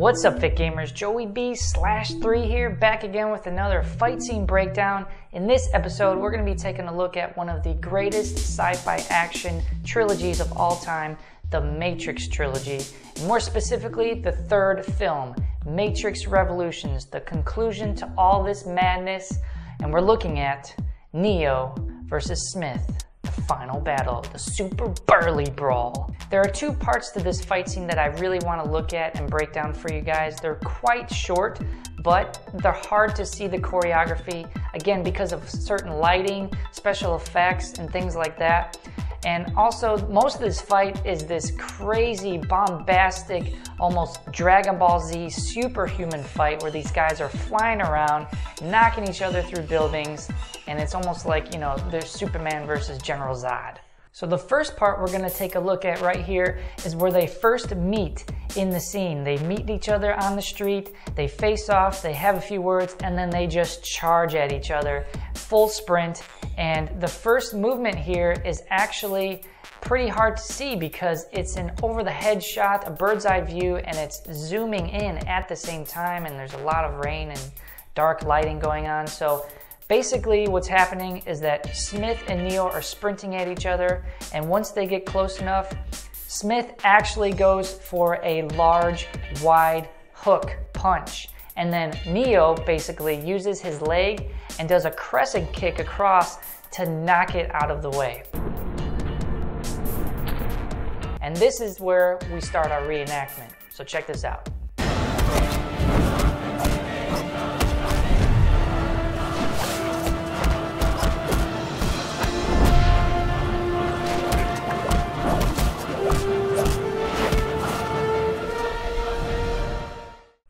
What's up, Fit Gamers? Joey B/3 here, back again with another fight scene breakdown. In this episode, we're going to be taking a look at one of the greatest sci-fi action trilogies of all time, the Matrix Trilogy. And more specifically, the third film, Matrix Revolutions, the conclusion to all this madness. And we're looking at Neo versus Smith. The final battle, the super burly brawl. There are two parts to this fight scene that I really want to look at and break down for you guys. They're quite short, but they're hard to see the choreography, again, because of certain lighting, special effects, and things like that. And also, most of this fight is this crazy, bombastic, almost Dragon Ball Z superhuman fight where these guys are flying around, knocking each other through buildings, and it's almost like, you know, there's Superman versus General Zod. So the first part we're going to take a look at right here is where they first meet in the scene. They meet each other on the street, they face off, they have a few words, and then they just charge at each other, full sprint. And the first movement here is actually pretty hard to see because it's an over-the-head shot, a bird's eye view, and it's zooming in at the same time, and there's a lot of rain and dark lighting going on. So basically what's happening is that Smith and Neo are sprinting at each other, and once they get close enough, Smith actually goes for a large, wide hook punch. And then Neo basically uses his leg and does a crescent kick across to knock it out of the way. And this is where we start our reenactment. So check this out.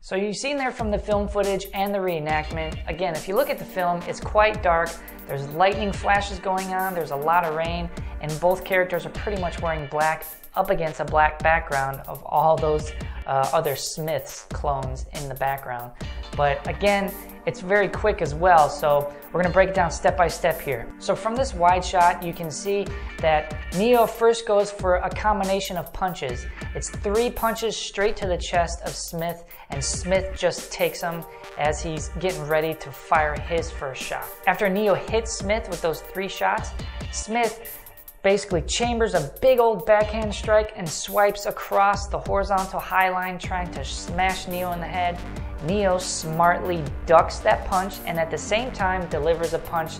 So you've seen there from the film footage and the reenactment. Again, if you look at the film, it's quite dark. There's lightning flashes going on, there's a lot of rain, and both characters are pretty much wearing black up against a black background of all those other Smiths clones in the background. But again, it's very quick as well, so we're gonna break it down step by step here. So from this wide shot, you can see that Neo first goes for a combination of punches. It's 3 punches straight to the chest of Smith, and Smith just takes them as he's getting ready to fire his first shot. After Neo hits Smith with those 3 shots, Smith basically chambers a big old backhand strike and swipes across the horizontal high line, trying to smash Neo in the head. Neo smartly ducks that punch and at the same time delivers a punch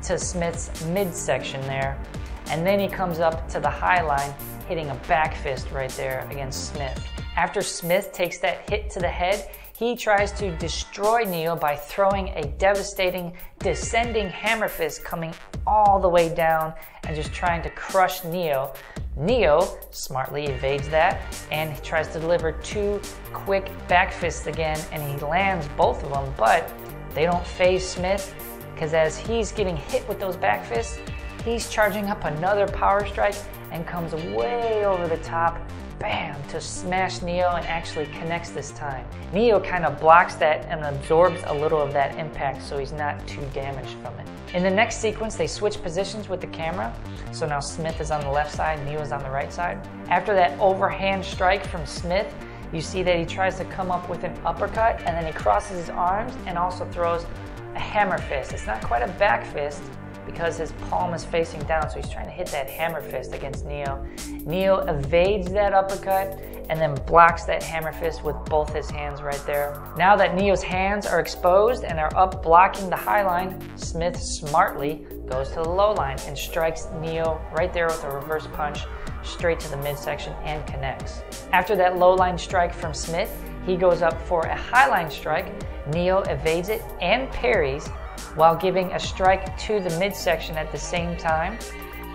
to Smith's midsection there. And then he comes up to the high line, hitting a back fist right there against Smith. After Smith takes that hit to the head, he tries to destroy Neo by throwing a devastating descending hammer fist coming all the way down and just trying to crush Neo. Neo smartly evades that and he tries to deliver 2 quick back fists again, and he lands both of them, but they don't faze Smith because as he's getting hit with those back fists, he's charging up another power strike and comes way over the top, bam, to smash Neo and actually connects this time. Neo kind of blocks that and absorbs a little of that impact so he's not too damaged from it. In the next sequence, they switch positions with the camera. So now Smith is on the left side, Neo is on the right side. After that overhand strike from Smith, you see that he tries to come up with an uppercut and then he crosses his arms and also throws a hammer fist. It's not quite a back fist because his palm is facing down, so he's trying to hit that hammer fist against Neo. Neo evades that uppercut and then blocks that hammer fist with both his hands right there. Now that Neo's hands are exposed and are up blocking the high line, Smith smartly goes to the low line and strikes Neo right there with a reverse punch straight to the midsection and connects. After that low line strike from Smith, he goes up for a high line strike. Neo evades it and parries while giving a strike to the midsection at the same time.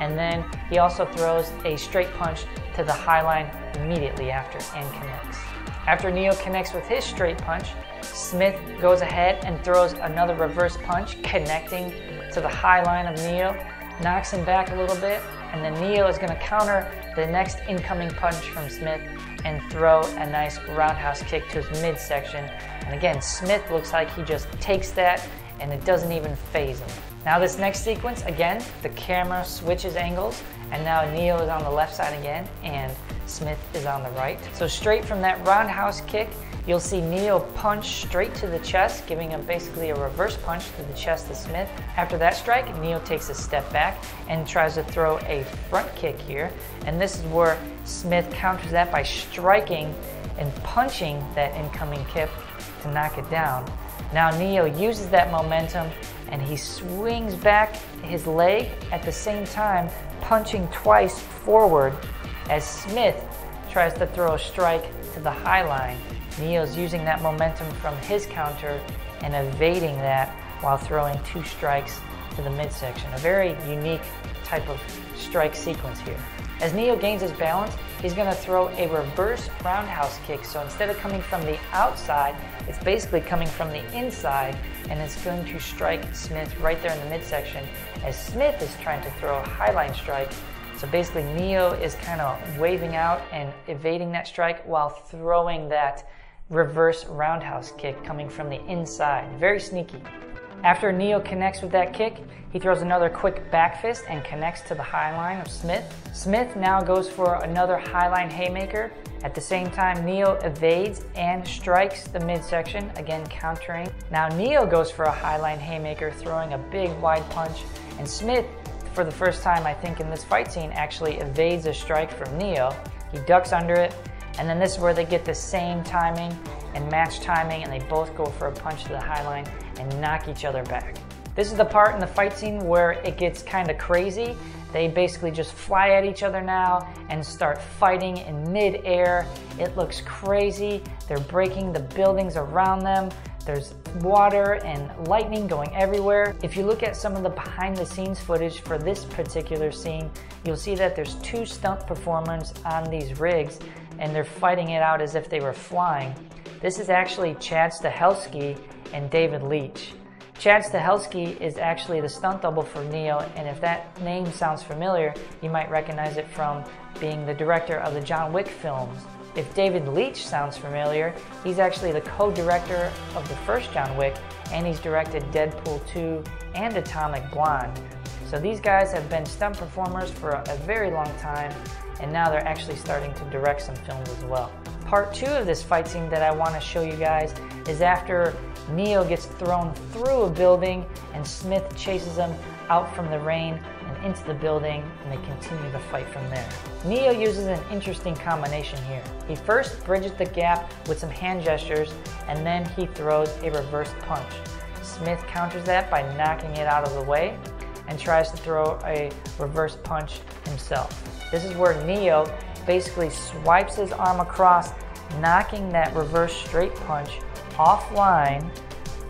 And then he also throws a straight punch to the high line immediately after and connects. After Neo connects with his straight punch, Smith goes ahead and throws another reverse punch connecting to the high line of Neo, knocks him back a little bit, and then Neo is going to counter the next incoming punch from Smith and throw a nice roundhouse kick to his midsection. And again, Smith looks like he just takes that and it doesn't even faze him. Now this next sequence, again, the camera switches angles and now Neo is on the left side again and Smith is on the right. So straight from that roundhouse kick, You'll see Neo punch straight to the chest, giving him basically a reverse punch to the chest of Smith. After that strike, Neo takes a step back and tries to throw a front kick here. And this is where Smith counters that by striking and punching that incoming kick to knock it down. Now Neo uses that momentum and he swings back his leg at the same time, punching twice forward as Smith tries to throw a strike to the high line. Neo's using that momentum from his counter and evading that while throwing 2 strikes to the midsection. A very unique type of strike sequence here. As Neo gains his balance, he's going to throw a reverse roundhouse kick. So instead of coming from the outside, it's basically coming from the inside, and it's going to strike Smith right there in the midsection as Smith is trying to throw a highline strike. So basically Neo is kind of waving out and evading that strike while throwing that reverse roundhouse kick coming from the inside. Very sneaky. After Neo connects with that kick, he throws another quick back fist and connects to the high line of Smith. Smith now goes for another highline haymaker. At the same time, Neo evades and strikes the midsection, again countering. Now Neo goes for a highline haymaker, throwing a big wide punch, and Smith, for the first time I think in this fight scene, actually evades a strike from Neo. He ducks under it, and then this is where they get the same timing and match timing, and they both go for a punch to the high line and knock each other back. This is the part in the fight scene where it gets kind of crazy. They basically just fly at each other now and start fighting in mid-air. It looks crazy. They're breaking the buildings around them. There's water and lightning going everywhere. If you look at some of the behind the scenes footage for this particular scene, you'll see that there's 2 stunt performers on these rigs and they're fighting it out as if they were flying. This is actually Chad Stahelski and David Leitch. Chad Stahelski is actually the stunt double for Neo, and if that name sounds familiar, you might recognize it from being the director of the John Wick films. If David Leitch sounds familiar, he's actually the co-director of the first John Wick, and he's directed Deadpool 2 and Atomic Blonde. So these guys have been stunt performers for a very long time, and now they're actually starting to direct some films as well. Part 2 of this fight scene that I want to show you guys is after Neo gets thrown through a building and Smith chases him out from the rain and into the building, and they continue the fight from there. Neo uses an interesting combination here. He first bridges the gap with some hand gestures, and then he throws a reverse punch. Smith counters that by knocking it out of the way and tries to throw a reverse punch himself. This is where Neo basically swipes his arm across, knocking that reverse straight punch offline,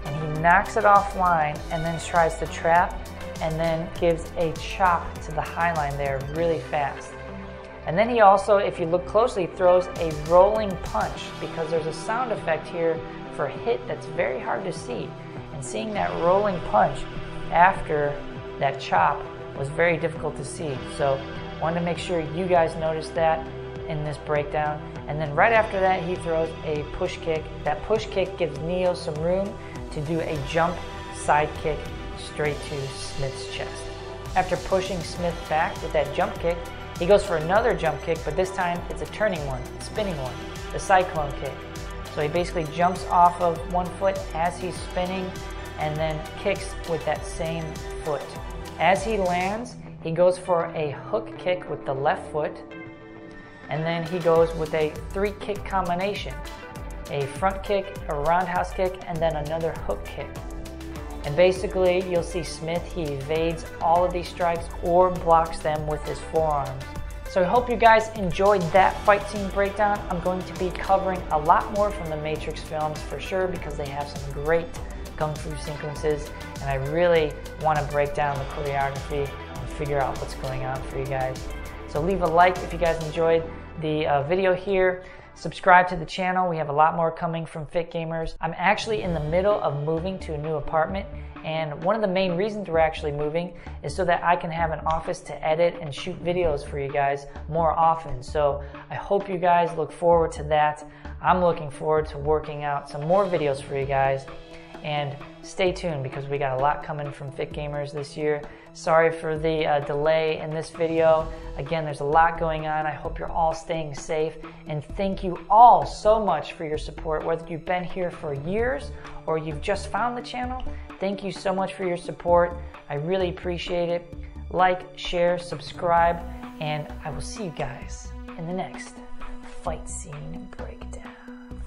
and he knocks it offline and then tries to trap and then gives a chop to the high line there really fast. And then he also, if you look closely, throws a rolling punch, because there's a sound effect here for a hit that's very hard to see. And seeing that rolling punch after that chop was very difficult to see. So wanted to make sure you guys noticed that in this breakdown. And then right after that, he throws a push kick. That push kick gives Neo some room to do a jump side kick straight to Smith's chest. After pushing Smith back with that jump kick, he goes for another jump kick, but this time it's a turning one, a spinning one, the cyclone kick. So he basically jumps off of one foot as he's spinning and then kicks with that same foot. As he lands, he goes for a hook kick with the left foot, and then he goes with a 3-kick combination. A front kick, a roundhouse kick, and then another hook kick. And basically, you'll see Smith, he evades all of these strikes or blocks them with his forearms. So I hope you guys enjoyed that fight scene breakdown. I'm going to be covering a lot more from the Matrix films for sure, because they have some great kung fu sequences, and I really want to break down the choreography and figure out what's going on for you guys. So leave a like if you guys enjoyed the video here. Subscribe to the channel. We have a lot more coming from Fit Gamers. I'm actually in the middle of moving to a new apartment, And one of the main reasons we're actually moving is so that I can have an office to edit and shoot videos for you guys more often. So I hope you guys look forward to that. I'm looking forward to working out some more videos for you guys. And stay tuned because we got a lot coming from Fit Gamers this year. Sorry for the delay in this video. Again, there's a lot going on. I hope you're all staying safe. And thank you all so much for your support, whether you've been here for years or you've just found the channel. Thank you so much for your support. I really appreciate it. Like, share, subscribe, and I will see you guys in the next fight scene breakdown.